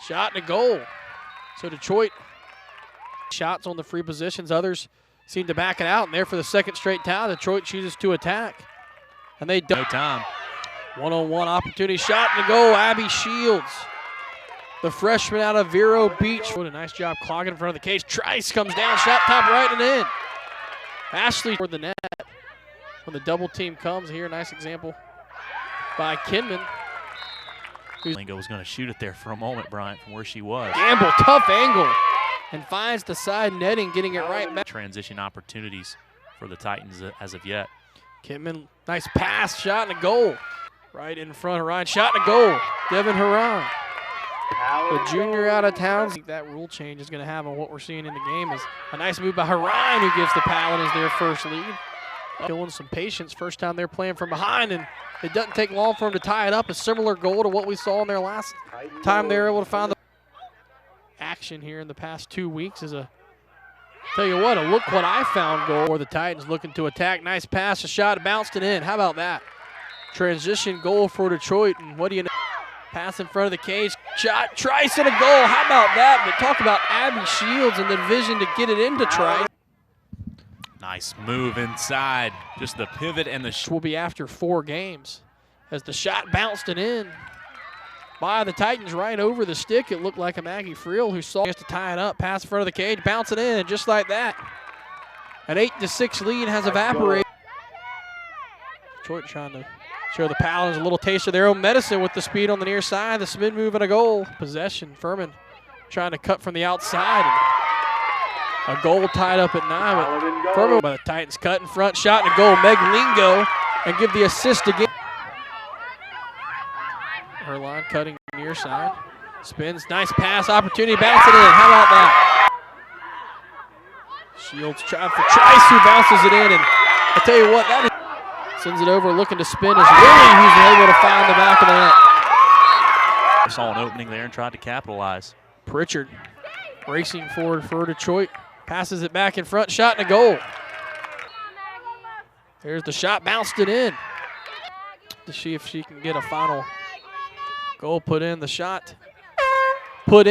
Shot and a goal. So Detroit shots on the free positions. Others seem to back it out, and there for the second straight time, Detroit chooses to attack. And they don't. No time. One-on-one opportunity, shot and a goal. Abby Shields, the freshman out of Vero Beach. What a nice job clogging in front of the cage. Trice comes down, shot top right and in. Ashley toward the net. When the double team comes here, nice example by Kinman. Lingo was going to shoot it there for a moment, Bryant, from where she was. Gamble, tough angle, and finds the side netting, getting it right back. Transition opportunities for the Titans as of yet. Kinman, nice pass, shot and a goal. Right in front of Ryan, shot and a goal. Devin Haran, the junior out of town. I think that rule change is going to have on what we're seeing in the game is a nice move by Haran, who gives the Paladins their first lead. Showing some patience, first time they're playing from behind, and it doesn't take long for them to tie it up. A similar goal to what we saw in their last time they were able to find the action here in the past 2 weeks. Is a, tell you what, a look what I found goal for the Titans looking to attack. Nice pass, a shot, bounced it in. How about that? Transition goal for Detroit, and what do you know? Pass in front of the cage, shot, Trice, and a goal. How about that? But talk about Abby Shields and the vision to get it into Trice. Nice move inside. Just the pivot and the will be after 4 games as the shot bounced it in by the Titans right over the stick. It looked like a Maggie Friel who saw to tie it up. Pass in front of the cage, bounce it in just like that. An 8-6 lead has evaporated. Detroit trying to show the Paladins a little taste of their own medicine with the speed on the near side, the spin move and a goal. Possession, Furman trying to cut from the outside. A goal tied up at 9, but Furman by the Titans cut in front, shot and a goal. Meg Lingo and give the assist again. Her line cutting near side. Spins, nice pass, opportunity, bounce it in. How about that? Shields trying for Trice, who bounces it in, and I tell you what, that is sends it over, looking to spin is Willie, who's able to find the back of the net. Saw an opening there and tried to capitalize. Pritchard racing forward for Detroit. Passes it back in front, shot and a goal. There's the shot, bounced it in. To see if she can get a final goal put in. The shot